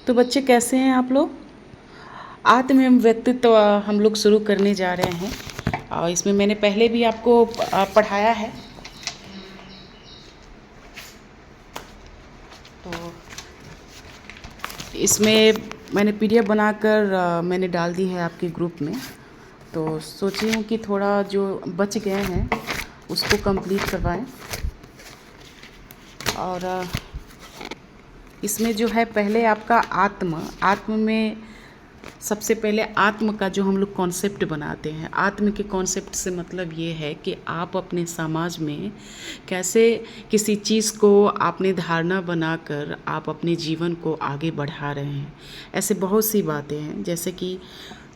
तो बच्चे कैसे हैं आप लोग। आत्म एवं व्यक्तित्व हम लोग शुरू करने जा रहे हैं और इसमें मैंने पहले भी आपको पढ़ाया है। तो इसमें मैंने पीडीएफ बनाकर मैंने डाल दी है आपके ग्रुप में। तो सोची हूँ कि थोड़ा जो बच गए हैं उसको कंप्लीट करवाएं। और इसमें जो है पहले आपका आत्म में सबसे पहले आत्म का जो हम लोग कॉन्सेप्ट बनाते हैं। आत्म के कॉन्सेप्ट से मतलब ये है कि आप अपने समाज में कैसे किसी चीज़ को आपने धारणा बनाकर आप अपने जीवन को आगे बढ़ा रहे हैं। ऐसे बहुत सी बातें हैं, जैसे कि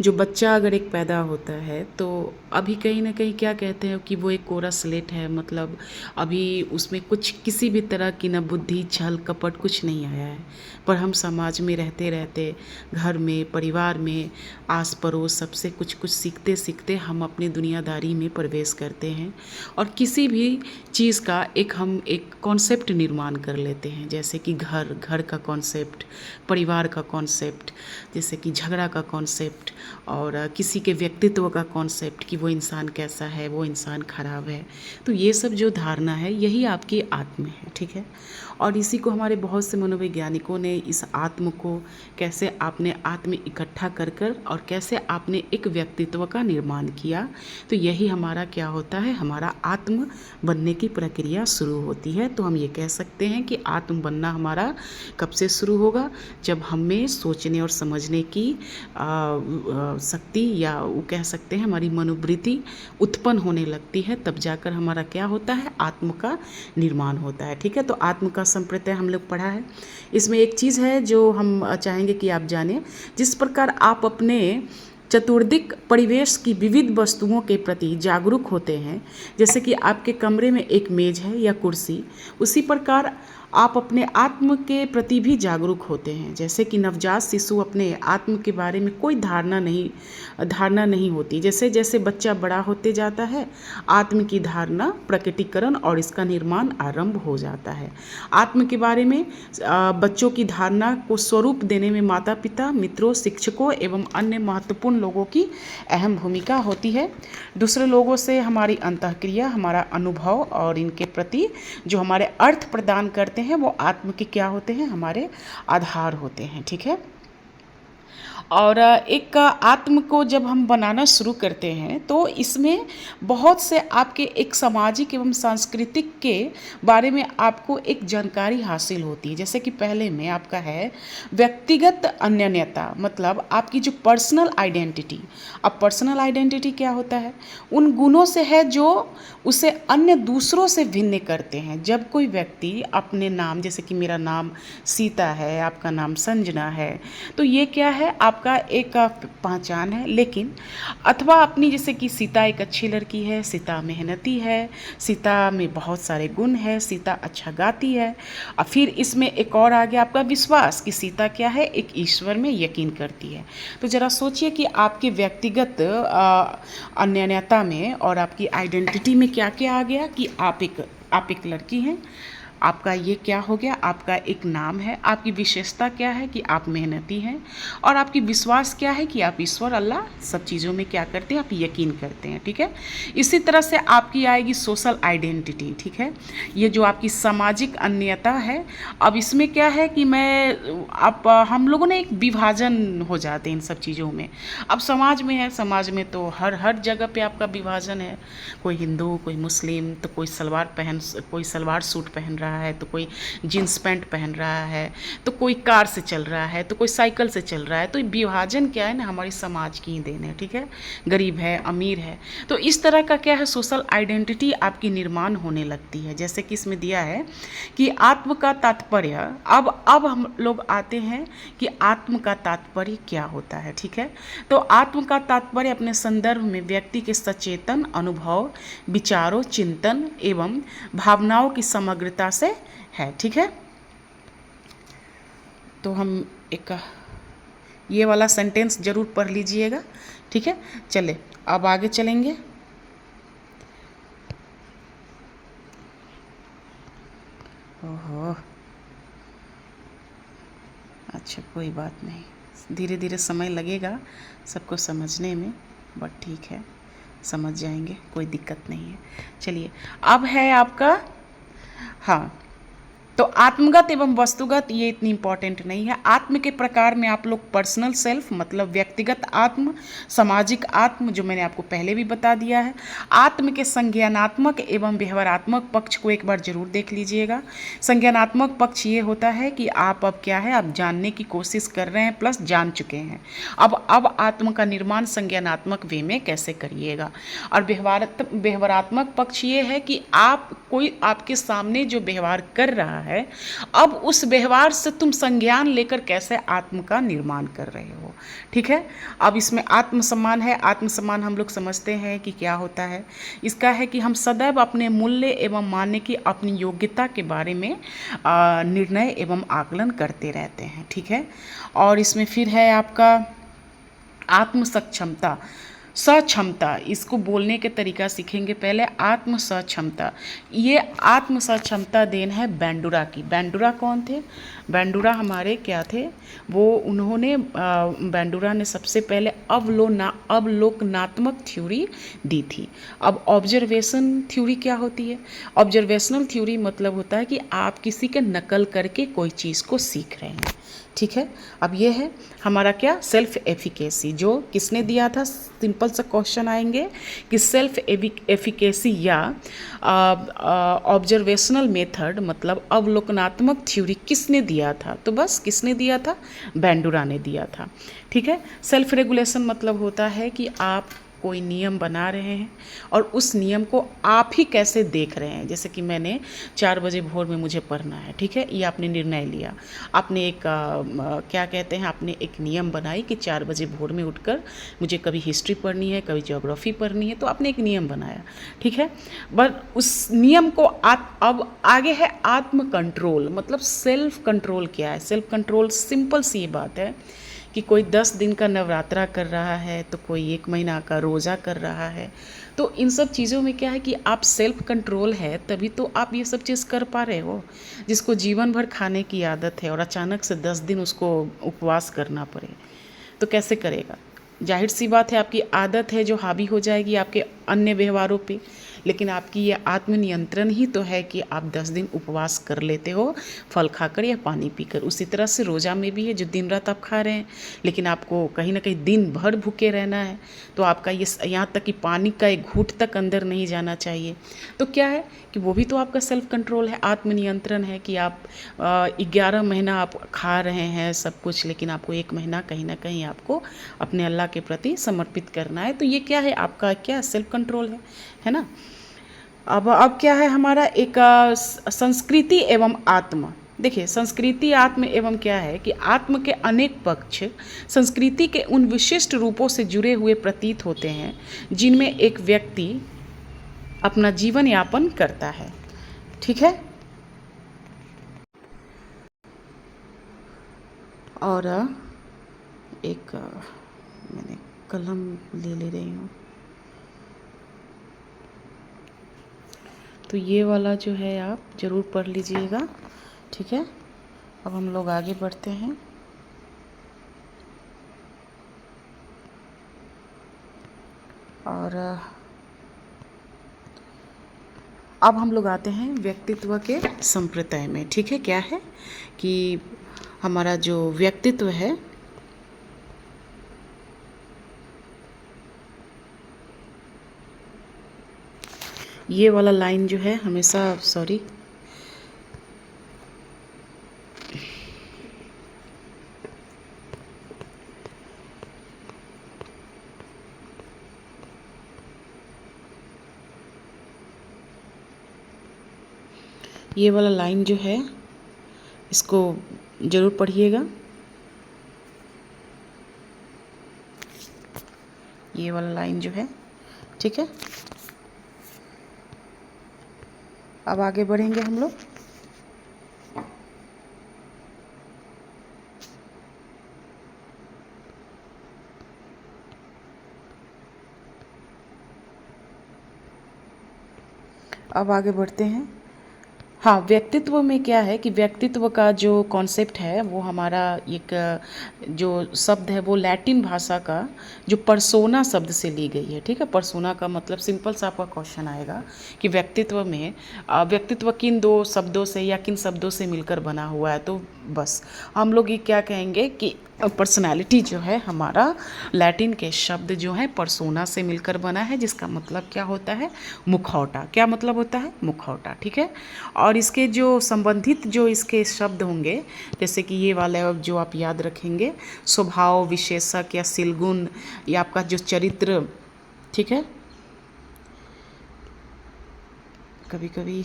जो बच्चा अगर एक पैदा होता है तो अभी कहीं ना कहीं क्या कहते हैं कि वो एक कोरा स्लेट है, मतलब अभी उसमें कुछ किसी भी तरह की न बुद्धि छल कपट कुछ नहीं आया है। पर हम समाज में रहते रहते घर में परिवार में आस पड़ोस सबसे कुछ कुछ सीखते सीखते हम अपनी दुनियादारी में प्रवेश करते हैं और किसी भी चीज़ का हम एक कॉन्सेप्ट निर्माण कर लेते हैं। जैसे कि घर का कॉन्सेप्ट, परिवार का कॉन्सेप्ट, जैसे कि झगड़ा का कॉन्सेप्ट और किसी के व्यक्तित्व का कॉन्सेप्ट कि वो इंसान कैसा है, वो इंसान खराब है। तो ये सब जो धारणा है यही आपकी आत्म है, ठीक है। और इसी को हमारे बहुत से मनोवैज्ञानिकों ने इस आत्म को कैसे आपने आत्म इकट्ठा कर कर और कैसे आपने एक व्यक्तित्व का निर्माण किया। तो यही हमारा क्या होता है, हमारा आत्म बनने की प्रक्रिया शुरू होती है। तो हम ये कह सकते हैं कि आत्म बनना हमारा कब से शुरू होगा, जब हमें सोचने और समझने की शक्ति या वो कह सकते हैं हमारी मनोवृत्ति उत्पन्न होने लगती है, तब जाकर हमारा क्या होता है, आत्म का निर्माण होता है, ठीक है। तो आत्म का संप्रत्यय हम लोग पढ़ा है। इसमें एक चीज़ है जो हम चाहेंगे कि आप जानें। जिस प्रकार आप अपने चतुर्दिक परिवेश की विविध वस्तुओं के प्रति जागरूक होते हैं, जैसे कि आपके कमरे में एक मेज है या कुर्सी, उसी प्रकार आप अपने आत्म के प्रति भी जागरूक होते हैं। जैसे कि नवजात शिशु अपने आत्म के बारे में कोई धारणा नहीं होती। जैसे जैसे बच्चा बड़ा होते जाता है, आत्म की धारणा प्रकटीकरण और इसका निर्माण आरंभ हो जाता है। आत्म के बारे में बच्चों की धारणा को स्वरूप देने में माता पिता, मित्रों, शिक्षकों एवं अन्य महत्वपूर्ण लोगों की अहम भूमिका होती है। दूसरे लोगों से हमारी अंतःक्रिया, हमारा अनुभव और इनके प्रति जो हमारे अर्थ प्रदान करते हैं वो आत्म के क्या होते हैं, हमारे आधार होते हैं, ठीक है। और एक आत्म को जब हम बनाना शुरू करते हैं तो इसमें बहुत से आपके एक सामाजिक एवं सांस्कृतिक के बारे में आपको एक जानकारी हासिल होती है। जैसे कि पहले में आपका है व्यक्तिगत अनन्यता, मतलब आपकी जो पर्सनल आइडेंटिटी। अब पर्सनल आइडेंटिटी क्या होता है, उन गुणों से है जो उसे अन्य दूसरों से भिन्न करते हैं। जब कोई व्यक्ति अपने नाम, जैसे कि मेरा नाम सीता है, आपका नाम संजना है, तो ये क्या है, आपका एक पहचान है। लेकिन अथवा अपनी, जैसे कि सीता एक अच्छी लड़की है, सीता मेहनती है, सीता में बहुत सारे गुण है, सीता अच्छा गाती है। और फिर इसमें एक और आ गया आपका विश्वास कि सीता क्या है, एक ईश्वर में यकीन करती है। तो ज़रा सोचिए कि आपके व्यक्तिगत अनन्यता में और आपकी आइडेंटिटी में क्या क्या आ गया कि आप एक लड़की हैं, आपका ये क्या हो गया, आपका एक नाम है, आपकी विशेषता क्या है कि आप मेहनती हैं, और आपकी विश्वास क्या है कि आप ईश्वर अल्लाह सब चीज़ों में क्या करते हैं, आप यकीन करते हैं, ठीक है। इसी तरह से आपकी आएगी सोशल आइडेंटिटी, ठीक है। ये जो आपकी सामाजिक अन्यता है, अब इसमें क्या है कि आप हम लोगों ने एक विभाजन हो जाते हैं इन सब चीज़ों में। अब समाज में है, समाज में तो हर जगह पे आपका विभाजन है। कोई हिंदू, कोई मुस्लिम, तो कोई सलवार सूट पहन रहा है, तो कोई जींस पैंट पहन रहा है, तो कोई कार से चल रहा है, तो कोई साइकिल से चल रहा है। तो विभाजन क्या है ना, हमारी समाज की ही देन है, ठीक है। गरीब है, अमीर है, तो इस तरह का क्या है, सोशल आइडेंटिटी आपकी निर्माण होने लगती है। जैसे कि इसमें दिया है कि आत्म का तात्पर्य, अब हम लोग आते हैं कि आत्म का तात्पर्य क्या होता है, ठीक है। तो आत्म का तात्पर्य अपने संदर्भ में व्यक्ति के सचेतन अनुभव, विचारों, चिंतन एवं भावनाओं की समग्रता से है, ठीक है। तो हम एक ये वाला सेंटेंस जरूर पढ़ लीजिएगा, ठीक है। चले अब आगे चलेंगे। ओहो, अच्छा, कोई बात नहीं, धीरे धीरे समय लगेगा सबको समझने में, बट ठीक है, समझ जाएंगे, कोई दिक्कत नहीं है। चलिए, अब है आपका, हाँ, तो आत्मगत एवं वस्तुगत ये इतनी इंपॉर्टेंट नहीं है। आत्म के प्रकार में आप लोग पर्सनल सेल्फ मतलब व्यक्तिगत आत्म, सामाजिक आत्म जो मैंने आपको पहले भी बता दिया है। आत्म के संज्ञानात्मक एवं व्यवहारात्मक पक्ष को एक बार जरूर देख लीजिएगा। संज्ञानात्मक पक्ष ये होता है कि आप अब क्या है, आप जानने की कोशिश कर रहे हैं प्लस जान चुके हैं। अब आत्म का निर्माण संज्ञानात्मक वे में कैसे करिएगा। और व्यवहारात्मक पक्ष ये है कि आप कोई आपके सामने जो व्यवहार कर रहा है, अब उस व्यवहार से तुम संज्ञान लेकर कैसे आत्म का निर्माण कर रहे हो। ठीक है, अब इसमें आत्मसम्मान है। आत्मसम्मान हम लोग समझते हैं कि क्या होता है। इसका है कि हम सदैव अपने मूल्य एवं मान्य की अपनी योग्यता के बारे में निर्णय एवं आकलन करते रहते हैं। ठीक है, और इसमें फिर है आपका आत्म सक्षमता, सक्षमता, इसको बोलने के तरीका सीखेंगे पहले। आत्म सक्षमता, ये आत्म सक्षमता देन है बैंडुरा की। बैंडुरा कौन थे? बैंडुरा हमारे क्या थे, वो उन्होंने बैंडुरा ने सबसे पहले अवलोकनात्मक थ्योरी दी थी। अब ऑब्जर्वेशन थ्योरी क्या होती है? ऑब्जर्वेशनल थ्योरी मतलब होता है कि आप किसी के नकल करके कोई चीज़ को सीख रहे हैं। ठीक है, अब ये है हमारा क्या, सेल्फ एफिकेसी, जो किसने दिया था? सिंपल सा क्वेश्चन आएंगे कि सेल्फ एफिकेसी या ऑब्जर्वेशनल मेथड मतलब अवलोकनात्मक थ्योरी किसने दिया था? तो बस किसने दिया था? बैंडुरा ने दिया था। ठीक है, सेल्फ रेगुलेशन मतलब होता है कि आप कोई नियम बना रहे हैं और उस नियम को आप ही कैसे देख रहे हैं। जैसे कि मैंने 4 बजे भोर में मुझे पढ़ना है, ठीक है, ये आपने निर्णय लिया, आपने एक क्या कहते हैं, आपने एक नियम बनाई कि 4 बजे भोर में उठकर मुझे कभी हिस्ट्री पढ़नी है, कभी ज्योग्राफी पढ़नी है, तो आपने एक नियम बनाया। ठीक है, बट उस नियम को अब आगे है आत्म कंट्रोल, मतलब सेल्फ कंट्रोल। क्या है सेल्फ कंट्रोल? सिंपल सी ये बात है कि कोई 10 दिन का नवरात्रा कर रहा है, तो कोई 1 महीना का रोज़ा कर रहा है। तो इन सब चीज़ों में क्या है कि आप सेल्फ कंट्रोल है, तभी तो आप ये सब चीज़ कर पा रहे हो। जिसको जीवन भर खाने की आदत है और अचानक से 10 दिन उसको उपवास करना पड़े, तो कैसे करेगा? जाहिर सी बात है, आपकी आदत है जो हावी हो जाएगी आपके अन्य व्यवहारों पे। लेकिन आपकी ये आत्मनियंत्रण ही तो है कि आप 10 दिन उपवास कर लेते हो, फल खाकर या पानी पीकर। उसी तरह से रोज़ा में भी है, जो दिन रात आप खा रहे हैं, लेकिन आपको कहीं ना कहीं दिन भर भूखे रहना है, तो आपका ये यहाँ तक कि पानी का एक घूंट तक अंदर नहीं जाना चाहिए। तो क्या है कि वो भी तो आपका सेल्फ कंट्रोल है, आत्मनियंत्रण है कि आप 11 महीना आप खा रहे हैं सब कुछ, लेकिन आपको 1 महीना कहीं ना कहीं आपको अपने अल्लाह के प्रति समर्पित करना है। तो ये क्या है? आपका क्या सेल्फ कंट्रोल है ना। अब क्या है हमारा एक संस्कृति एवं आत्म। देखिए, संस्कृति आत्म एवं क्या है कि आत्म के अनेक पक्ष संस्कृति के उन विशिष्ट रूपों से जुड़े हुए प्रतीत होते हैं जिनमें एक व्यक्ति अपना जीवन यापन करता है। ठीक है, और एक मैंने कलम ले रही हूँ, तो ये वाला जो है आप ज़रूर पढ़ लीजिएगा। ठीक है, अब हम लोग आगे बढ़ते हैं। और अब हम लोग आते हैं व्यक्तित्व के संप्रदाय में। ठीक है, क्या है कि हमारा जो व्यक्तित्व है, ये वाला लाइन जो है हमेशा, सॉरी, ये वाला लाइन जो है इसको ज़रूर पढ़िएगा। ये वाला लाइन जो है, ठीक है। अब आगे बढ़ेंगे हम लोग। अब आगे बढ़ते हैं। हाँ, व्यक्तित्व में क्या है कि व्यक्तित्व का जो कॉन्सेप्ट है वो हमारा एक जो शब्द है वो लैटिन भाषा का जो पर्सोना शब्द से ली गई है। ठीक है, पर्सोना का मतलब सिंपल सा आपका क्वेश्चन आएगा कि व्यक्तित्व में व्यक्तित्व किन दो शब्दों से या किन शब्दों से मिलकर बना हुआ है, तो बस हम लोग ये क्या कहेंगे कि पर्सनालिटी जो है हमारा लैटिन के शब्द जो है पर्सोना से मिलकर बना है, जिसका मतलब क्या होता है, मुखौटा। क्या मतलब होता है, मुखौटा। ठीक है, और इसके जो संबंधित जो इसके शब्द होंगे, जैसे कि ये वाले जो आप याद रखेंगे, स्वभाव विशेषक या सिलगुण या आपका जो चरित्र। ठीक है, कभी कभी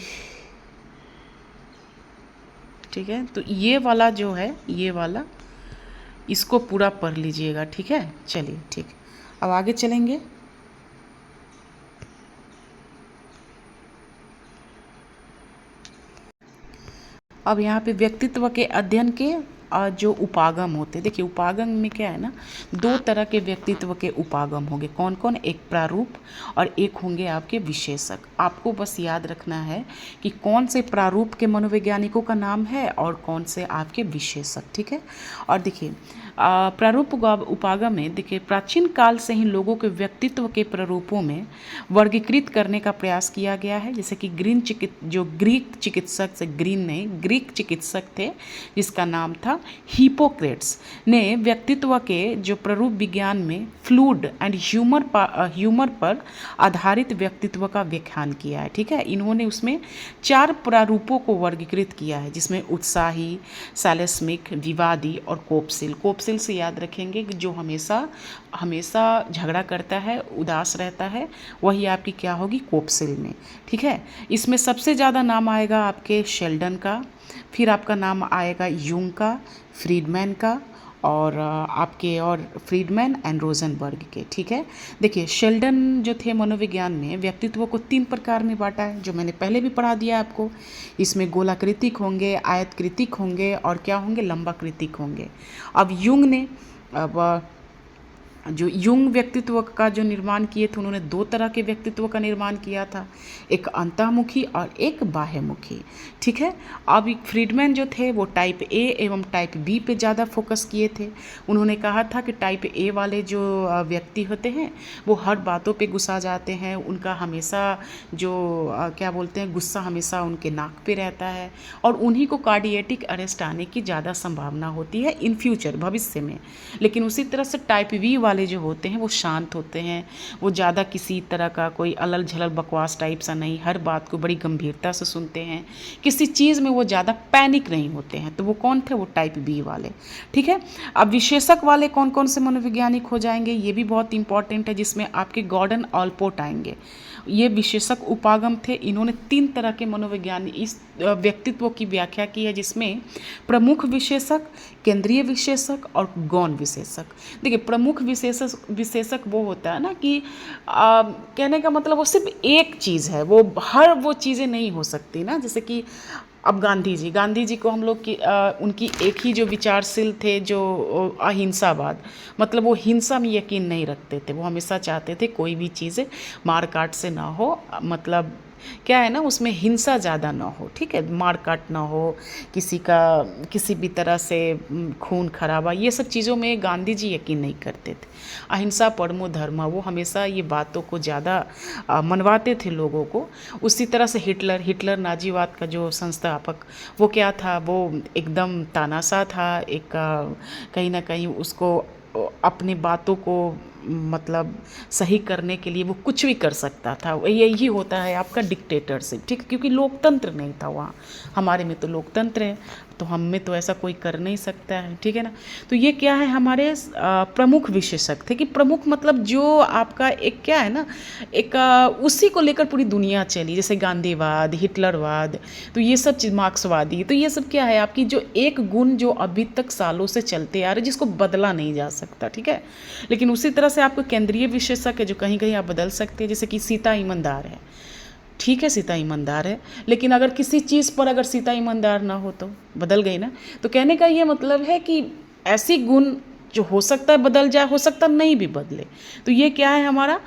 ठीक है, तो ये वाला जो है, ये वाला इसको पूरा पढ़ लीजिएगा। ठीक है, चलिए ठीक, अब आगे चलेंगे। अब यहाँ पे व्यक्तित्व के अध्ययन के जो उपागम होते, देखिए उपागम में क्या है ना, दो तरह के व्यक्तित्व के उपागम होंगे। कौन कौन, एक प्रारूप और एक होंगे आपके विशेषक। आपको बस याद रखना है कि कौन से प्रारूप के मनोवैज्ञानिकों का नाम है और कौन से आपके विशेषक। ठीक है, और देखिए प्रारूप उपागम में देखिए प्राचीन काल से ही लोगों के व्यक्तित्व के प्रारूपों में वर्गीकृत करने का प्रयास किया गया है। जैसे कि जो ग्रीक चिकित्सक से, ग्रीन नहीं, ग्रीक चिकित्सक थे जिसका नाम था हिपोक्रेट्स, ने व्यक्तित्व के जो प्रारूप विज्ञान में फ्लूड एंड ह्यूमर पर आधारित व्यक्तित्व का व्याख्यान किया है। ठीक है, इन्होंने उसमें 4 प्रारूपों को वर्गीकृत किया है, जिसमें उत्साही, सैलेस्मिक, विवादी और कोपसिल। कोपसिल से याद रखेंगे कि जो हमेशा हमेशा झगड़ा करता है, उदास रहता है, वही आपकी क्या होगी, कोपसिल में। ठीक है, इसमें सबसे ज़्यादा नाम आएगा आपके शेल्डन का, फिर आपका नाम आएगा यूंग का, फ्रीडमैन का, और आपके और फ्रीडमैन एंड रोजनबर्ग के। ठीक है, देखिए शेल्डन जो थे मनोविज्ञान में व्यक्तित्व को 3 प्रकार में बांटा है, जो मैंने पहले भी पढ़ा दिया आपको। इसमें गोलाकृतिक होंगे, आयतकृतिक होंगे और क्या होंगे, लंबाकृतिक होंगे। अब यूंग ने जो यूंग व्यक्तित्व का जो निर्माण किए थे, उन्होंने 2 तरह के व्यक्तित्व का निर्माण किया था, एक अंतःमुखी और एक बाह्यमुखी। ठीक है, अब एक फ्रीडमैन जो थे वो टाइप ए एवं टाइप बी पे ज़्यादा फोकस किए थे। उन्होंने कहा था कि टाइप ए वाले जो व्यक्ति होते हैं वो हर बातों पे गुस्सा जाते हैं, उनका हमेशा जो क्या बोलते हैं, गुस्सा हमेशा उनके नाक पे रहता है, और उन्हीं को कार्डियटिक अरेस्ट आने की ज़्यादा संभावना होती है इन फ्यूचर, भविष्य में। लेकिन उसी तरह से टाइप बी वाले जो होते हैं वो शांत होते हैं, वो ज़्यादा किसी तरह का कोई अलल झलल बकवास टाइप सा नहीं, हर बात को बड़ी गंभीरता से सुनते हैं, किसी चीज़ में वो ज़्यादा पैनिक नहीं होते हैं। तो वो कौन थे, वो टाइप बी वाले। ठीक है, अब विशेषक वाले कौन कौन से मनोवैज्ञानिक हो जाएंगे, ये भी बहुत इंपॉर्टेंट है, जिसमें आपके गॉर्डन ऑलपोर्ट आएंगे। ये विशेषक उपागम थे, इन्होंने 3 तरह के मनोवैज्ञानिक इस व्यक्तित्व की व्याख्या की है, जिसमें प्रमुख विशेषक, केंद्रीय विशेषक और गौण विशेषक। देखिए प्रमुख विशेषक वो होता है ना कि कहने का मतलब वो सिर्फ एक चीज़ है, वो हर वो चीज़ें नहीं हो सकती ना। जैसे कि अब गांधी जी को हम लोग की उनकी एक ही जो विचारशील थे, जो अहिंसावाद, मतलब वो हिंसा में यकीन नहीं रखते थे, वो हमेशा चाहते थे कोई भी चीज़ें मार काट से ना हो, मतलब क्या है ना, उसमें हिंसा ज़्यादा ना हो। ठीक है, मार काट ना हो, किसी का किसी भी तरह से खून खराबा, ये सब चीज़ों में गांधी जी यकीन नहीं करते थे। अहिंसा परमो धर्म, वो हमेशा ये बातों को ज़्यादा मनवाते थे लोगों को। उसी तरह से हिटलर नाजीवाद का जो संस्थापक, वो क्या था, वो एकदम तानाशाह था, एक कहीं ना कहीं उसको अपनी बातों को मतलब सही करने के लिए वो कुछ भी कर सकता था। यही होता है आपका डिक्टेटरशिप। ठीक, क्योंकि लोकतंत्र नहीं था वहाँ, हमारे में तो लोकतंत्र है, तो हम में तो ऐसा कोई कर नहीं सकता है। ठीक है ना, तो ये क्या है, हमारे प्रमुख विशेषक थे। कि प्रमुख मतलब जो आपका एक क्या है ना, एक उसी को लेकर पूरी दुनिया चली, जैसे गांधीवाद, हिटलरवाद, तो ये सब चीज़, मार्क्सवादी, तो ये सब क्या है, आपकी जो एक गुण जो अभी तक सालों से चलते आ रहे, जिसको बदला नहीं जा सकता। ठीक है, लेकिन उसी तरह से आपको केंद्रीय विशेषक है, जो कहीं कहीं आप बदल सकते हैं। जैसे कि सीता ईमानदार है, ठीक है, सीता ईमानदार है, लेकिन अगर किसी चीज़ पर अगर सीता ईमानदार ना हो तो बदल गई ना। तो कहने का ये मतलब है कि ऐसी गुण जो हो सकता है बदल जाए, हो सकता नहीं भी बदले। तो ये क्या है हमारा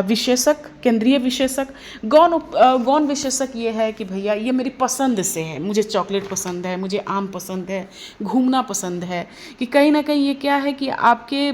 विशेषक, केंद्रीय विशेषक। गौण विशेषक ये है कि भैया ये मेरी पसंद से है, मुझे चॉकलेट पसंद है, मुझे आम पसंद है, घूमना पसंद है, कि कहीं ना कहीं ये क्या है कि आपके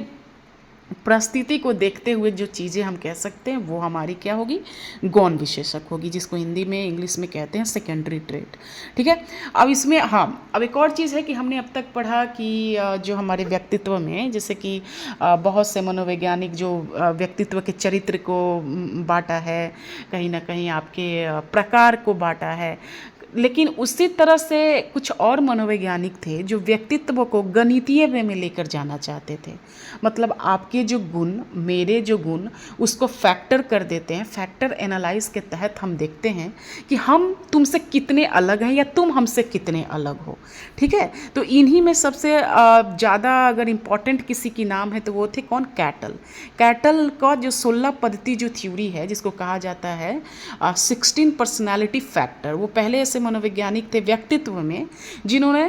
परिस्थिति को देखते हुए जो चीज़ें हम कह सकते हैं वो हमारी क्या होगी, गौण विशेषक होगी, जिसको हिंदी में इंग्लिश में कहते हैं सेकेंडरी ट्रेट। ठीक है। अब इसमें हाँ, अब एक और चीज़ है कि हमने अब तक पढ़ा कि जो हमारे व्यक्तित्व में, जैसे कि बहुत से मनोवैज्ञानिक जो व्यक्तित्व के चरित्र को बांटा है, कहीं ना कहीं आपके प्रकार को बांटा है, लेकिन उसी तरह से कुछ और मनोवैज्ञानिक थे जो व्यक्तित्व को गणितीय वे में लेकर जाना चाहते थे। मतलब आपके जो गुण, मेरे जो गुण, उसको फैक्टर कर देते हैं। फैक्टर एनालाइज के तहत हम देखते हैं कि हम तुमसे कितने अलग हैं या तुम हमसे कितने अलग हो। ठीक है। तो इन्हीं में सबसे ज़्यादा अगर इम्पॉर्टेंट किसी की नाम है तो वो थे कौन, कैटल। कैटल का जो 16 पद्धति जो थ्योरी है, जिसको कहा जाता है 16 पर्सनालिटी फैक्टर, वो पहले ऐसे मनोवैज्ञानिक थे व्यक्तित्व में जिन्होंने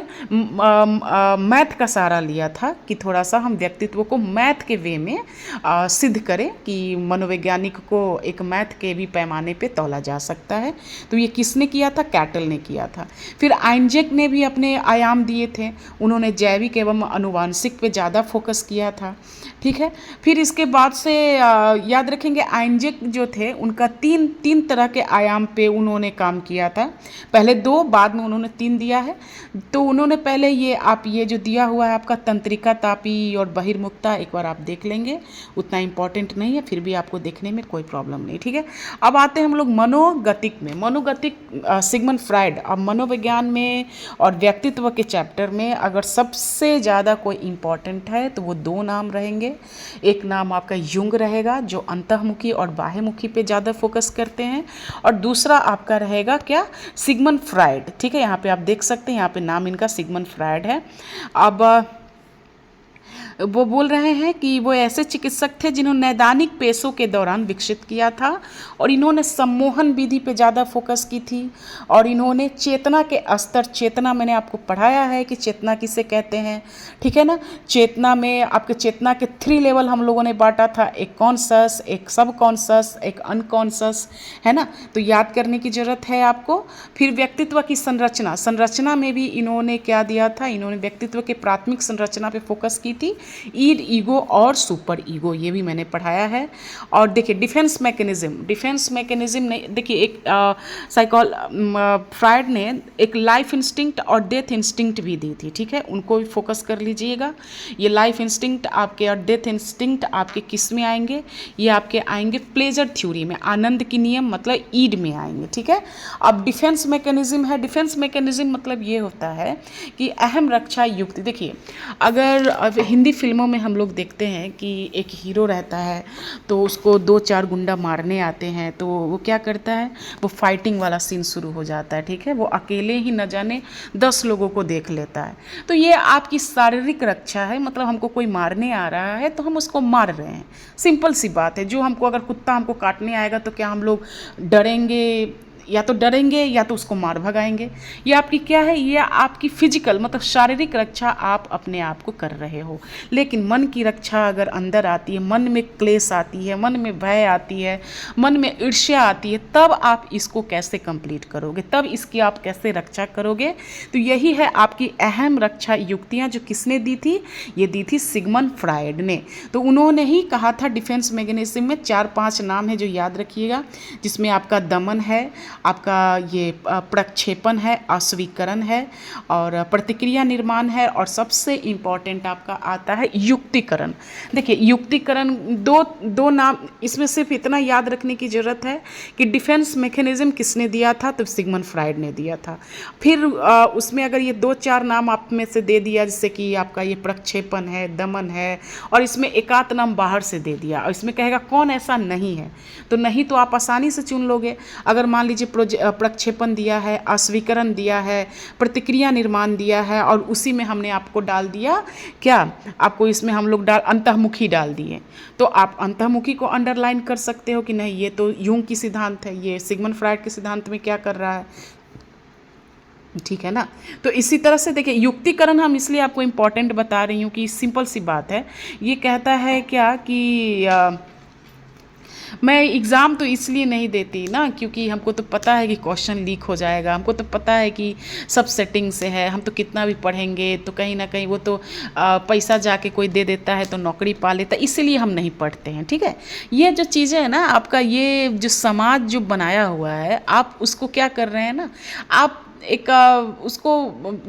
मैथ का सहारा लिया था कि थोड़ा सा हम व्यक्तित्व को मैथ के वे में सिद्ध करें कि मनोवैज्ञानिक को एक मैथ के भी पैमाने पे तौला जा सकता है। तो ये किसने किया था, कैटल ने किया था। फिर आइंजैक ने भी अपने आयाम दिए थे, उन्होंने जैविक एवं अनुवांशिक पे ज़्यादा फोकस किया था। ठीक है। फिर इसके बाद से याद रखेंगे आइंजैक जो थे उनका तीन तरह के आयाम पे उन्होंने काम किया था। पहले 2, बाद में उन्होंने 3 दिया है। तो उन्होंने पहले ये जो दिया हुआ है आपका तंत्रिका, तापी और बहिर्मुखता, एक बार आप देख लेंगे, उतना इंपॉर्टेंट नहीं है, फिर भी आपको देखने में कोई प्रॉब्लम नहीं। ठीक है। अब आते हैं हम लोग मनोगतिक में। मनोगतिक सिगमंड फ्राइड। अब मनोविज्ञान में और व्यक्तित्व के चैप्टर में अगर सबसे ज़्यादा कोई इंपॉर्टेंट है तो वो 2 नाम रहेंगे। एक नाम आपका युंग रहेगा जो अंतःमुखी और बाह्यमुखी पे ज़्यादा फोकस करते हैं, और दूसरा आपका रहेगा क्या, सिगमंड फ्राइड। ठीक है। यहाँ पे आप देख सकते हैं, यहाँ पे नाम इनका सिगमंड फ्राइड है। अब वो बोल रहे हैं कि वो ऐसे चिकित्सक थे जिन्होंने नैदानिक पेशों के दौरान विकसित किया था, और इन्होंने सम्मोहन विधि पे ज़्यादा फोकस की थी, और इन्होंने चेतना के स्तर, चेतना मैंने आपको पढ़ाया है कि चेतना किसे कहते हैं। ठीक है ना। चेतना में आपके चेतना के 3 लेवल हम लोगों ने बांटा था, एक कॉन्शस, एक सब कॉन्शस, एक अनकॉन्शस, है ना। तो याद करने की ज़रूरत है आपको। फिर व्यक्तित्व की संरचना, संरचना में भी इन्होंने क्या दिया था, इन्होंने व्यक्तित्व के प्राथमिक संरचना पे फोकस की थी, ईड, ईगो और सुपर ईगो, ये भी मैंने पढ़ाया है। और देखिए डिफेंस मैकेनिज्म ने, देखिए एक फ्राइड ने एक लाइफ इंस्टिंक्ट और डेथ इंस्टिंक्ट भी दी थी। ठीक है। उनको भी फोकस कर लीजिएगा। ये लाइफ इंस्टिंक्ट आपके और डेथ इंस्टिंक्ट आपके किस में आएंगे, ये आपके आएंगे प्लेजर थ्योरी में, आनंद की नियम मतलब ईड में आएंगे। ठीक है। अब डिफेंस मैकेनिज्म है। डिफेंस मैकेनिज्म मतलब ये होता है कि अहम रक्षा युक्ति। देखिए अगर हिंदी फिल्मों में हम लोग देखते हैं कि एक हीरो रहता है तो उसको 2-4 गुंडा मारने आते हैं, तो वो क्या करता है, वो फाइटिंग वाला सीन शुरू हो जाता है। ठीक है। वो अकेले ही न जाने 10 लोगों को देख लेता है। तो ये आपकी शारीरिक रक्षा है, मतलब हमको कोई मारने आ रहा है तो हम उसको मार रहे हैं, सिंपल सी बात है। जो हमको अगर कुत्ता हमको काटने आएगा तो क्या हम लोग डरेंगे, या तो डरेंगे या तो उसको मार भगाएंगे। ये आपकी क्या है, ये आपकी फिजिकल मतलब शारीरिक रक्षा आप अपने आप को कर रहे हो। लेकिन मन की रक्षा अगर अंदर आती है, मन में क्लेश आती है, मन में भय आती है, मन में ईर्ष्या आती है, तब आप इसको कैसे कंप्लीट करोगे, तब इसकी आप कैसे रक्षा करोगे। तो यही है आपकी अहम रक्षा युक्तियाँ जो किसने दी थी, ये दी थी सिगमंड फ्राइड ने। तो उन्होंने ही कहा था डिफेंस मैकेनिज्म में 4-5 नाम है जो याद रखिएगा, जिसमें आपका दमन है, आपका ये प्रक्षेपण है, अस्वीकरण है, और प्रतिक्रिया निर्माण है, और सबसे इम्पॉर्टेंट आपका आता है युक्तिकरण। देखिए युक्तिकरण दो नाम, इसमें सिर्फ इतना याद रखने की ज़रूरत है कि डिफेंस मैकेनिज्म किसने दिया था, तो सिगमंड फ्राइड ने दिया था। फिर उसमें अगर ये 2-4 नाम आप में से दे दिया, जैसे कि आपका ये प्रक्षेपण है, दमन है, और इसमें एकात नाम बाहर से दे दिया, और इसमें कहेगा कौन ऐसा नहीं है, तो नहीं तो आप आसानी से चुन लोगे। अगर मान लीजिए प्रक्षेपण दिया है, अस्वीकरण दिया है, प्रतिक्रिया निर्माण दिया है, और उसी में हमने आपको डाल दिया क्या, आपको इसमें हम लोग अंतःमुखी डाल दिए, तो आप अंतःमुखी को अंडरलाइन कर सकते हो कि नहीं ये तो यूंग की सिद्धांत है, ये सिगमंड फ्राइड के सिद्धांत में क्या कर रहा है, ठीक है ना। तो इसी तरह से देखिए, युक्तिकरण हम इसलिए आपको इम्पॉर्टेंट बता रही हूँ कि सिंपल सी बात है। ये कहता है क्या कि मैं एग्ज़ाम तो इसलिए नहीं देती ना, क्योंकि हमको तो पता है कि क्वेश्चन लीक हो जाएगा, हमको तो पता है कि सब सेटिंग से है, हम तो कितना भी पढ़ेंगे तो कहीं ना कहीं वो तो पैसा जाके कोई दे देता है तो नौकरी पा लेता है, इसीलिए हम नहीं पढ़ते हैं। ठीक है, ये जो चीज़ें हैं ना, आपका ये जो समाज जो बनाया हुआ है, आप उसको क्या कर रहे हैं ना, आप एक उसको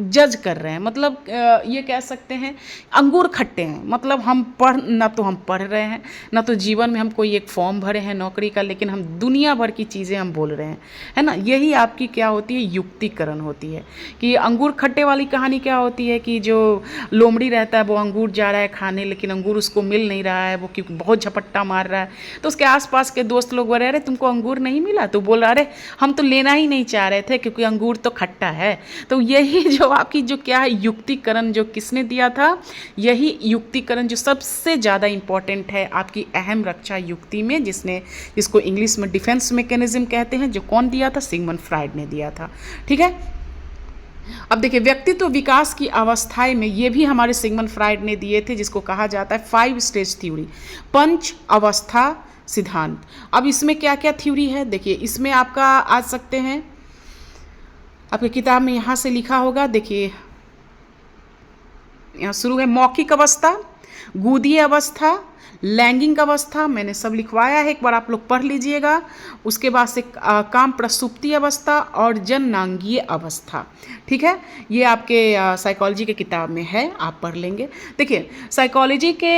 जज कर रहे हैं। मतलब ये कह सकते हैं अंगूर खट्टे हैं। मतलब हम ना तो हम पढ़ रहे हैं, ना तो जीवन में हम कोई एक फॉर्म भरे हैं नौकरी का, लेकिन हम दुनिया भर की चीज़ें हम बोल रहे हैं, है ना। यही आपकी क्या होती है, युक्तिकरण होती है। कि अंगूर खट्टे वाली कहानी क्या होती है कि जो लोमड़ी रहता है वो अंगूर जा रहा है खाने, लेकिन अंगूर उसको मिल नहीं रहा है, वो क्योंकि बहुत झपट्टा मार रहा है। तो उसके आसपास के दोस्त लोग बोले, अरे तुमको अंगूर नहीं मिला? तो बोल रहा, अरे हम तो लेना ही नहीं चाह रहे थे क्योंकि अंगूर तो खट्टा है। तो यही जो आपकी जो क्या है युक्तिकरण, जो किसने दिया था, यही युक्तिकरण जो सबसे ज़्यादा इम्पॉर्टेंट है आपकी अहम रक्षा युक्ति में, जिसको इंग्लिश में डिफेंस मैकेनिज्म कहते हैं, जो कौन दिया था, सिगमंड फ्राइड ने दिया था। ठीक है, अब देखिए व्यक्तित्व विकास की अवस्थाएं में ये भी हमारे सिगमंड फ्राइड ने दिए थे, जिसको कहा जाता है 5 स्टेज थ्योरी, पंच अवस्था सिद्धांत। अब इसमें क्या क्या थ्योरी है देखिए, इसमें आपका आ सकते हैं, आपकी किताब में यहाँ से लिखा होगा, देखिए यहाँ शुरू है मौखिक अवस्था, गुदीय अवस्था, लैंगिक अवस्था, मैंने सब लिखवाया है, एक बार आप लोग पढ़ लीजिएगा। उसके बाद से काम प्रसुप्ति अवस्था और जननांगीय अवस्था। ठीक है, ये आपके साइकोलॉजी के किताब में है, आप पढ़ लेंगे। देखिए साइकोलॉजी के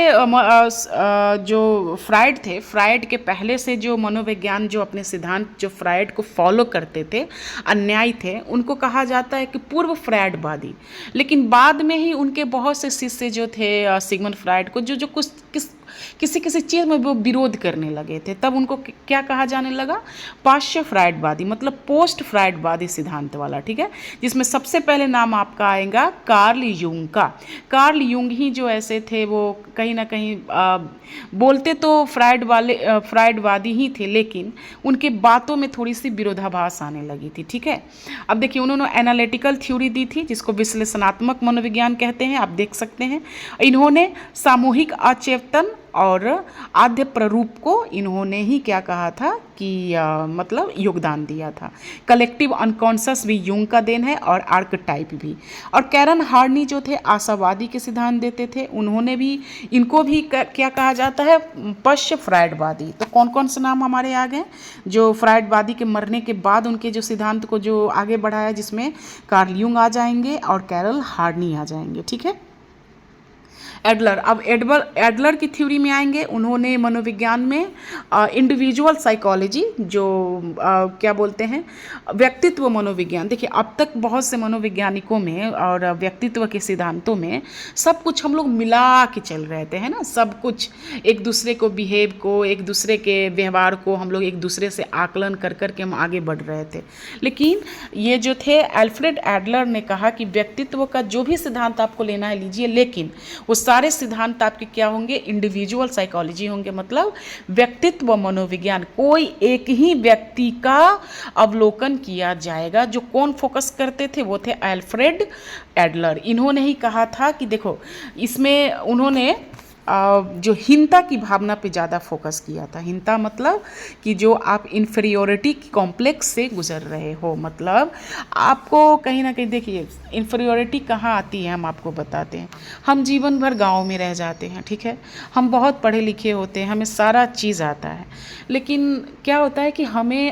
जो फ्राइड थे, फ्राइड के पहले से जो मनोविज्ञान जो अपने सिद्धांत जो फ्राइड को फॉलो करते थे, अन्यायी थे, उनको कहा जाता है कि पूर्व फ्राइडवादी। लेकिन बाद में ही उनके बहुत से शिष्य जो थे सिगमंड फ्राइड को जो कुछ किसी किसी चीज़ में वो विरोध करने लगे थे, तब उनको क्या कहा जाने लगा, पाश्चात्य फ्राइडवादी, मतलब पोस्ट फ्राइडवादी सिद्धांत वाला। ठीक है, जिसमें सबसे पहले नाम आपका आएगा कार्ल यूंग का। कार्ल यूंग ही जो ऐसे थे, वो कहीं ना कहीं बोलते तो फ्राइडवादी ही थे, लेकिन उनके बातों में थोड़ी सी विरोधाभास आने लगी थी। ठीक है, अब देखिए उन्होंने एनालिटिकल थ्योरी दी थी, जिसको विश्लेषणात्मक मनोविज्ञान कहते हैं, आप देख सकते हैं। इन्होंने सामूहिक अचेतन और आद्य प्ररूप को इन्होंने ही क्या कहा था कि मतलब योगदान दिया था। कलेक्टिव अनकॉन्शियस भी यूंग का देन है, और आर्कटाइप भी। और कैरन हार्नी जो थे आशावादी के सिद्धांत देते थे, उन्होंने भी, इनको भी क्या कहा जाता है, पश्चिम फ्राइडवादी। तो कौन कौन से नाम हमारे आ गए जो फ्राइडवादी के मरने के बाद उनके जो सिद्धांत को जो आगे बढ़ाया, जिसमें कार्ल यूंग आ जाएंगे और कैरल हार्नी आ जाएंगे। ठीक है, एडलर, अब एडलर की थ्योरी में आएंगे। उन्होंने मनोविज्ञान में इंडिविजुअल साइकोलॉजी, जो क्या बोलते हैं, व्यक्तित्व मनोविज्ञान। देखिए अब तक बहुत से मनोवैज्ञानिकों में और व्यक्तित्व के सिद्धांतों में सब कुछ हम लोग मिला के चल रहे थे, है ना। सब कुछ एक दूसरे को बिहेव को, एक दूसरे के व्यवहार को हम लोग एक दूसरे से आकलन कर करके हम आगे बढ़ रहे थे। लेकिन ये जो थे एल्फ्रेड एडलर ने कहा कि व्यक्तित्व का जो भी सिद्धांत आपको लेना है लीजिए, लेकिन वो सारे सिद्धांत आपके क्या होंगे, इंडिविजुअल साइकोलॉजी होंगे, मतलब व्यक्तित्व मनोविज्ञान। कोई एक ही व्यक्ति का अवलोकन किया जाएगा। जो कौन फोकस करते थे, वो थे एल्फ्रेड एडलर। इन्होंने ही कहा था कि देखो, इसमें उन्होंने जो हीनता की भावना पे ज़्यादा फोकस किया था। हीनता मतलब कि जो आप इन्फीरियोरिटी कॉम्प्लेक्स से गुजर रहे हो, मतलब आपको कहीं ना कहीं, देखिए इन्फीरियोरिटी कहाँ आती है, हम आपको बताते हैं। हम जीवन भर गांव में रह जाते हैं, ठीक है, हम बहुत पढ़े लिखे होते हैं, हमें सारा चीज़ आता है, लेकिन क्या होता है कि हमें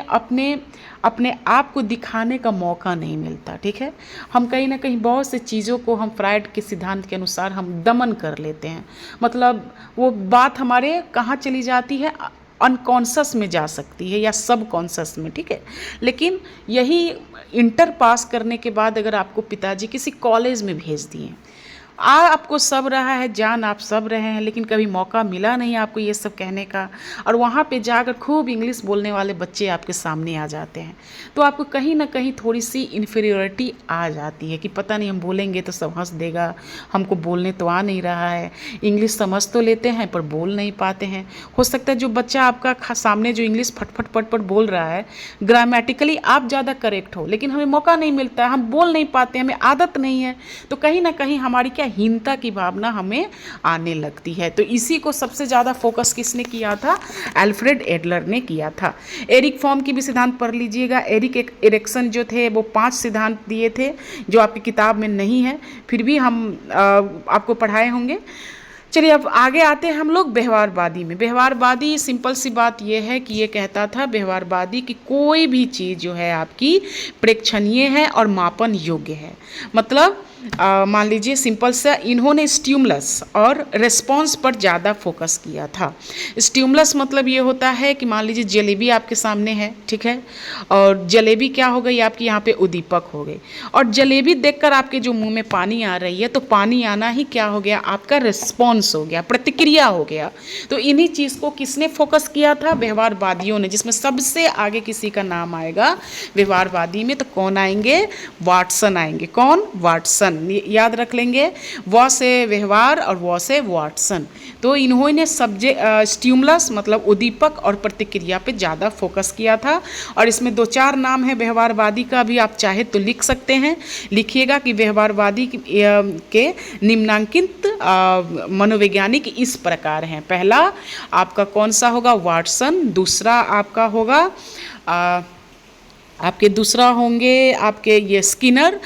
अपने आप को दिखाने का मौका नहीं मिलता। ठीक है, हम कहीं ना कहीं बहुत से चीज़ों को हम फ्राइड के सिद्धांत के अनुसार हम दमन कर लेते हैं। मतलब वो बात हमारे कहाँ चली जाती है, अनकॉन्शस में जा सकती है या सब कॉन्शस में। ठीक है, लेकिन यही इंटर पास करने के बाद अगर आपको पिताजी किसी कॉलेज में भेज दिए आपको सब रहा है, जान आप सब रहे हैं, लेकिन कभी मौका मिला नहीं आपको ये सब कहने का, और वहाँ पे जाकर खूब इंग्लिश बोलने वाले बच्चे आपके सामने आ जाते हैं, तो आपको कहीं ना कहीं थोड़ी सी इन्फीरियरिटी आ जाती है कि पता नहीं हम बोलेंगे तो सब हंस देगा, हमको बोलने तो आ नहीं रहा है, इंग्लिश समझ तो लेते हैं पर बोल नहीं पाते हैं। हो सकता है जो बच्चा आपका सामने जो इंग्लिश फटफट पटपट बोल रहा है, ग्रामेटिकली आप ज़्यादा करेक्ट हो, लेकिन हमें मौका नहीं मिलता है, हम बोल नहीं पाते, हमें आदत नहीं है, तो कहीं ना कहीं हमारी क्या हीनता की भावना हमें आने लगती है। तो इसी को सबसे ज़्यादा फोकस किसने किया था? अल्फ्रेड एडलर ने किया था। एरिक फॉर्म की भी सिद्धांत पढ़ लीजिएगा। एरिक एरिक्सन जो थे वो 5 सिद्धांत दिए थे जो आपकी किताब में नहीं है, फिर भी हम आपको पढ़ाए होंगे। चलिए अब आगे आते हैं हम लोग व्यवहारवादी में। व्यवहारवादी सिंपल सी बात यह है कि ये कहता था व्यवहारवादी कि कोई भी चीज़ जो है आपकी प्रेक्षणीय है और मापन योग्य है। मतलब मान लीजिए सिंपल सा इन्होंने स्टिमुलस और रिस्पॉन्स पर ज़्यादा फोकस किया था। स्टिमुलस मतलब ये होता है कि मान लीजिए जलेबी आपके सामने है, ठीक है, और जलेबी क्या हो गई आपकी यहाँ पे उद्दीपक हो गई, और जलेबी देखकर आपके जो मुंह में पानी आ रही है, तो पानी आना ही क्या हो गया? आपका रिस्पॉन्स हो गया, प्रतिक्रिया हो गया। तो इन्हीं चीज़ को किसने फोकस किया था? व्यवहारवादियों ने, जिसमें सबसे आगे किसी का नाम आएगा व्यवहारवादी में, तो कौन आएंगे? वाटसन आएंगे। कौन? वाटसन। याद रख लेंगे, व से व्यवहार और व से वाटसन। तो इन्होंने स्टिमुलस मतलब उद्दीपक और प्रतिक्रिया पे ज़्यादा फोकस किया था। और इसमें 2-4 नाम है व्यवहारवादी का, भी आप चाहे तो लिख सकते हैं। लिखिएगा कि व्यवहारवादी के निम्नांकित मनोवैज्ञानिक इस प्रकार हैं। पहला आपका कौन सा होगा? वाटसन। दूसरा आपका होगा आपके दूसरा होंगे आपके ये स्किनर,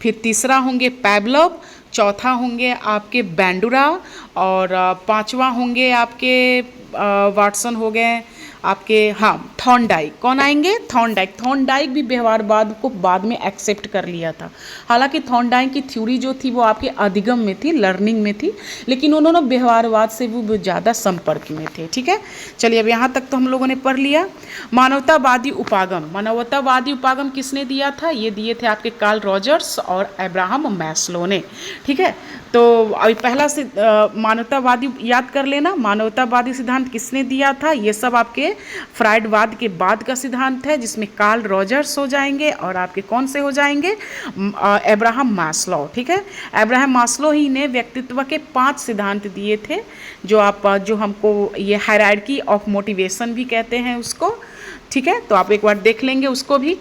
फिर तीसरा होंगे पैवलोव, चौथा होंगे आपके बैंडुरा, और पांचवा होंगे आपके वाटसन हो गए आपके, हाँ, थॉर्नडाइक। कौन आएंगे? थॉर्नडाइक। थॉर्नडाइक भी व्यवहारवाद को बाद में एक्सेप्ट कर लिया था। हालांकि थॉर्नडाइक की थ्योरी जो थी वो आपके अधिगम में थी, लर्निंग में थी, लेकिन उन्होंने व्यवहारवाद से वो ज़्यादा संपर्क में थे। ठीक है, चलिए अब यहाँ तक तो हम लोगों ने पढ़ लिया। मानवतावादी उपागम। मानवतावादी उपागम किसने दिया था? ये दिए थे आपके कार्ल रॉजर्स और अब्राहम मैस्लो ने। ठीक है, तो अभी पहला से मानवतावादी याद कर लेना। मानवतावादी सिद्धांत किसने दिया था? ये सब आपके फ्राइडवाद के बाद का सिद्धांत है, जिसमें कार्ल रॉजर्स हो जाएंगे और आपके कौन से हो जाएंगे? Abraham Maslow. ठीक है, अब्राहम मास्लो ही ने व्यक्तित्व के 5 सिद्धांत दिए थे, जो हमको ये हायरार्की ऑफ मोटिवेशन भी कहते हैं उसको। ठीक है, तो आप एक बार देख लेंगे उसको भी।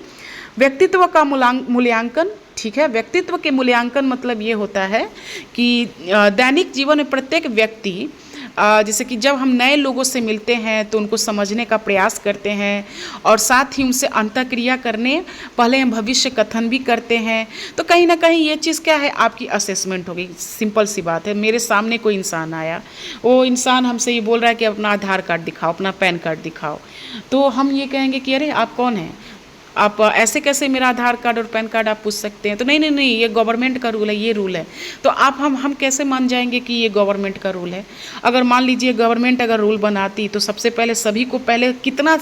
व्यक्तित्व का मूल्यांकन। ठीक है, व्यक्तित्व के मूल्यांकन मतलब ये होता है कि दैनिक जीवन में प्रत्येक व्यक्ति जैसे कि जब हम नए लोगों से मिलते हैं तो उनको समझने का प्रयास करते हैं, और साथ ही उनसे अंतःक्रिया करने पहले हम भविष्य कथन भी करते हैं। तो कहीं ना कहीं ये चीज़ क्या है? आपकी असेसमेंट होगी। सिंपल सी बात है, मेरे सामने कोई इंसान आया, वो इंसान हमसे ये बोल रहा है कि अपना आधार कार्ड दिखाओ, अपना पैन कार्ड दिखाओ, तो हम ये कहेंगे कि अरे आप कौन हैं? आप ऐसे कैसे मेरा आधार कार्ड और पैन कार्ड आप पूछ सकते हैं? तो नहीं नहीं नहीं, ये गवर्नमेंट का रूल है, ये रूल है। तो आप हम कैसे मान जाएंगे कि ये गवर्नमेंट का रूल है? अगर मान लीजिए गवर्नमेंट अगर रूल बनाती तो सबसे पहले सभी को पहले कितना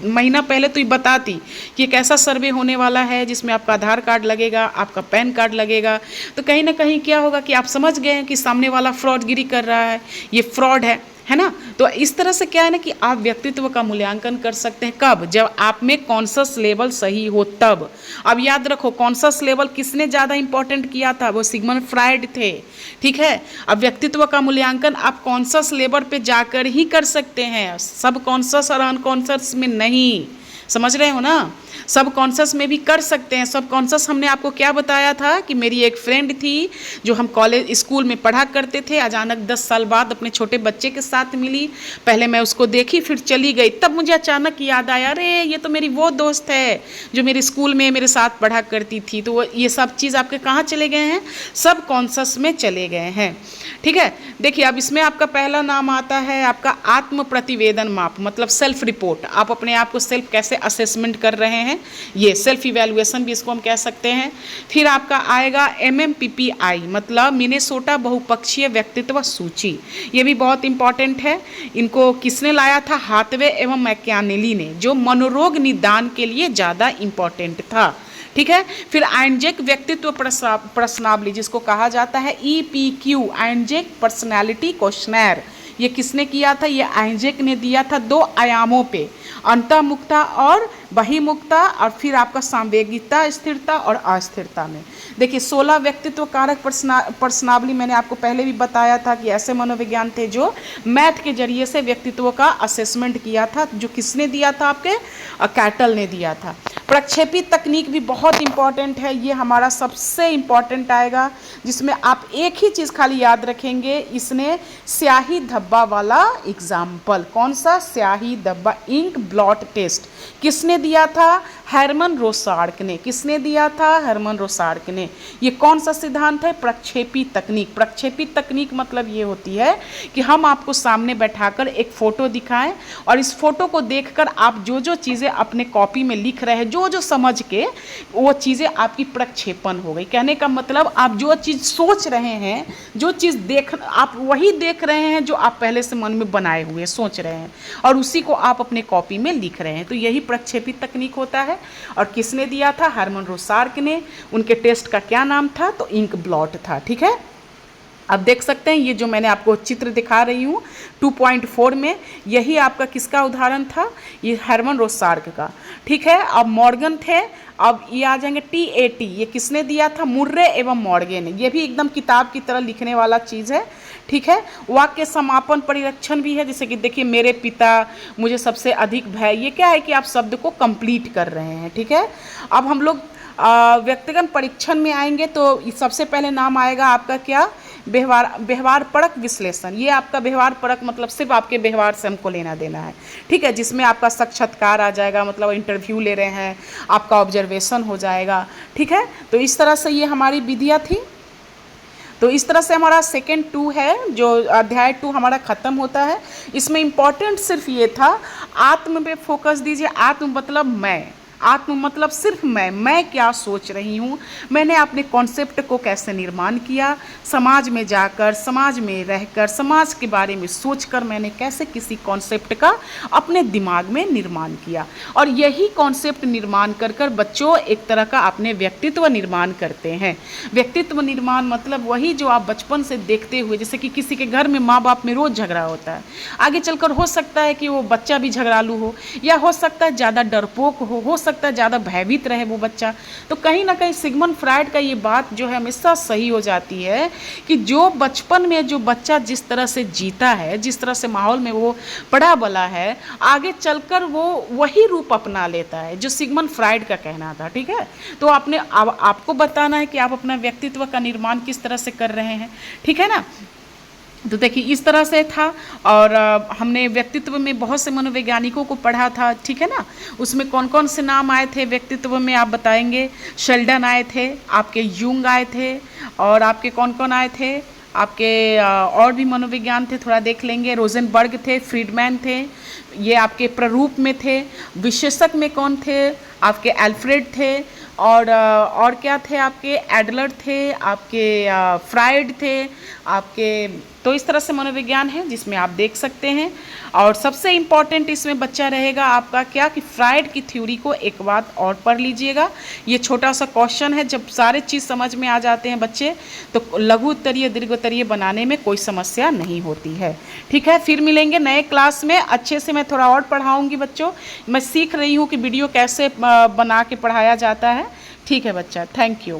महीना पहले तो ये बताती कि एक ऐसा सर्वे होने वाला है जिसमें आपका आधार कार्ड लगेगा, आपका पैन कार्ड लगेगा। तो कहीं ना कहीं क्या होगा कि आप समझ गए हैं कि सामने वाला फ्रॉडगिरी कर रहा है, ये फ्रॉड है ना। तो इस तरह से क्या है ना कि आप व्यक्तित्व का मूल्यांकन कर सकते हैं। कब? जब आप में कॉन्शस लेवल सही हो तब। अब याद रखो, कॉन्शस लेवल किसने ज़्यादा इंपॉर्टेंट किया था? वो सिगमंड फ्राइड थे। ठीक है, अब व्यक्तित्व का मूल्यांकन आप कॉन्शस लेवल पे जाकर ही कर सकते हैं, सब कॉन्शस और अनकॉन्शस में नहीं। समझ रहे हो ना? सब कॉन्शस में भी कर सकते हैं। सब कॉन्शस हमने आपको क्या बताया था कि मेरी एक फ्रेंड थी जो हम कॉलेज स्कूल में पढ़ा करते थे, अचानक 10 साल बाद अपने छोटे बच्चे के साथ मिली। पहले मैं उसको देखी, फिर चली गई, तब मुझे अचानक याद आया, अरे ये तो मेरी वो दोस्त है जो मेरे स्कूल में मेरे साथ पढ़ा करती थी। तो ये सब चीज़ आपके कहाँ चले गए हैं? सब कॉन्शस में चले गए हैं। ठीक है, देखिए अब इसमें आपका पहला नाम आता है आपका आत्म प्रतिवेदन माप, मतलब सेल्फ रिपोर्ट। आप अपने आप को सेल्फ कैसे असेसमेंट कर रहे हैं, ये सेल्फ इवैल्यूएशन भी इसको हम कह सकते हैं। फिर आपका आएगा MMPPI, मतलब मिनेसोटा बहुपक्षीय व्यक्तित्व सूची। ये भी बहुत इंपॉर्टेंट है। इनको किसने लाया था? हाथवे एवं मैकियावेली ने, जो मनोरोग निदान के लिए ज़्यादा इंपॉर्टेंट था। ठीक है। फिर आइंजेक व्यक्तित्व प्रश्नावली जिसको कहा जाता है EPQ, आइंजेक पर्सनैलिटी क्वेश्चनर, ये किसने किया था? ये आइंजेक ने दिया था 2 आयामों पे, अंतर्मुखता और बहिर्मुखता, और फिर आपका सांवेगिकता, स्थिरता और अस्थिरता में। देखिए 16 व्यक्तित्व कारक प्रश्नावली मैंने आपको पहले भी बताया था कि ऐसे मनोविज्ञान थे जो मैथ के जरिए से व्यक्तित्व का असेसमेंट किया था, जो किसने दिया था? आपके कैटल ने दिया था। प्रक्षेपी तकनीक भी बहुत इंपॉर्टेंट है, ये हमारा सबसे इंपॉर्टेंट आएगा, जिसमें आप एक ही चीज़ खाली याद रखेंगे, इसने स्याही धब्बा वाला एग्जाम्पल, कौन सा? स्याही धब्बा, इंक ब्लॉट टेस्ट, किसने दिया था? हर्मन रोसार्क ने। किसने दिया था? हर्मन रोसार्क ने। ये कौन सा सिद्धांत है? प्रक्षेपी तकनीक। प्रक्षेपी तकनीक मतलब ये होती है कि हम आपको सामने बैठाकर एक फ़ोटो दिखाएं और इस फोटो को देखकर आप जो जो चीज़ें अपने कॉपी में लिख रहे हैं, जो जो समझ के, वो चीज़ें आपकी प्रक्षेपण हो गई। कहने का मतलब आप जो चीज़ सोच रहे हैं, जो चीज़ आप वही देख रहे हैं जो आप पहले से मन में बनाए हुए सोच रहे हैं, और उसी को आप अपने कॉपी में लिख रहे हैं। तो यही प्रक्षेपी तकनीक होता है। और किसने दिया था? हर्मन रोसार्क ने। उनके टेस्ट का क्या नाम था? तो इंक ब्लॉट था। ठीक है, अब देख सकते हैं ये जो मैंने आपको चित्र दिखा रही हूँ 2.4 में, यही आपका किसका उदाहरण था? ये हर्मन रोसार्क का। ठीक है, अब मॉर्गन थे, अब ये आ जाएंगे TAT, ये किसने दिया था? मुर्रे एवं मॉर्गे ने। ये भी एकदम किताब की तरह लिखने वाला चीज़ है। ठीक है, वाक्य समापन परिरक्षण भी है, जैसे कि देखिए मेरे पिता, मुझे सबसे अधिक भय, ये क्या है कि आप शब्द को कंप्लीट कर रहे हैं। ठीक है, अब हम लोग व्यक्तिगत परीक्षण में आएंगे तो सबसे पहले नाम आएगा आपका क्या? व्यवहार परक विश्लेषण। ये आपका व्यवहार परक मतलब सिर्फ आपके व्यवहार से हमको लेना देना है। ठीक है, जिसमें आपका साक्षात्कार आ जाएगा, मतलब इंटरव्यू ले रहे हैं, आपका ऑब्जर्वेशन हो जाएगा। ठीक है, तो इस तरह से ये हमारी विधियाँ थी। तो इस तरह से हमारा सेकेंड 2 है, जो अध्याय 2 हमारा ख़त्म होता है। इसमें इम्पॉर्टेंट सिर्फ ये था, आत्म पे फोकस दीजिए। आत्म मतलब मैं, आत्म मतलब सिर्फ मैं क्या सोच रही हूँ, मैंने अपने कॉन्सेप्ट को कैसे निर्माण किया, समाज में जाकर, समाज में रहकर, समाज के बारे में सोचकर मैंने कैसे किसी कॉन्सेप्ट का अपने दिमाग में निर्माण किया। और यही कॉन्सेप्ट निर्माण कर कर बच्चों एक तरह का अपने व्यक्तित्व निर्माण करते हैं। व्यक्तित्व निर्माण मतलब वही जो आप बचपन से देखते हुए, जैसे कि किसी के घर में माँ बाप में रोज़ झगड़ा होता है, आगे चलकर हो सकता है कि वो बच्चा भी झगड़ालू हो, या हो सकता है ज़्यादा डरपोक हो सकता है ज़्यादा भयभीत रहे वो बच्चा। तो कहीं ना कहीं सिगमंड फ्रायड का ये बात जो है हमेशा सही हो जाती है कि जो बचपन में जो बच्चा जिस तरह से जीता है, जिस तरह से माहौल में वो पड़ा बला है, आगे चलकर वो वही रूप अपना लेता है, जो सिगमंड फ्रायड का कहना था। ठीक है, तो आपको बताना है कि आप अपना व्यक्तित्व का निर्माण किस तरह से कर रहे हैं। ठीक है ना, तो देखिए इस तरह से था। और हमने व्यक्तित्व में बहुत से मनोवैज्ञानिकों को पढ़ा था। ठीक है ना, उसमें कौन कौन से नाम आए थे व्यक्तित्व में आप बताएंगे? शेल्डन आए थे, आपके यूंग आए थे, और आपके कौन कौन आए थे? आपके और भी मनोविज्ञान थे, थोड़ा देख लेंगे। रोजनबर्ग थे, फ्रीडमैन थे, ये आपके प्रारूप में थे। विशेषक में कौन थे? आपके एल्फ्रेड थे, और क्या थे? आपके एडलर थे, आपके फ्रायड थे, आपके। तो इस तरह से मनोविज्ञान है जिसमें आप देख सकते हैं। और सबसे इम्पॉर्टेंट इसमें बच्चा रहेगा आपका क्या, कि फ्रायड की थ्योरी को एक बात और पढ़ लीजिएगा। ये छोटा सा क्वेश्चन है, जब सारे चीज़ समझ में आ जाते हैं बच्चे तो लघु उत्तरीय दीर्घ उत्तरीय बनाने में कोई समस्या नहीं होती है। ठीक है, फिर मिलेंगे नए क्लास में। अच्छे से मैं थोड़ा और पढ़ाऊँगी बच्चों, मैं सीख रही हूँ कि वीडियो कैसे बना के पढ़ाया जाता है। ठीक है बच्चा, थैंक यू।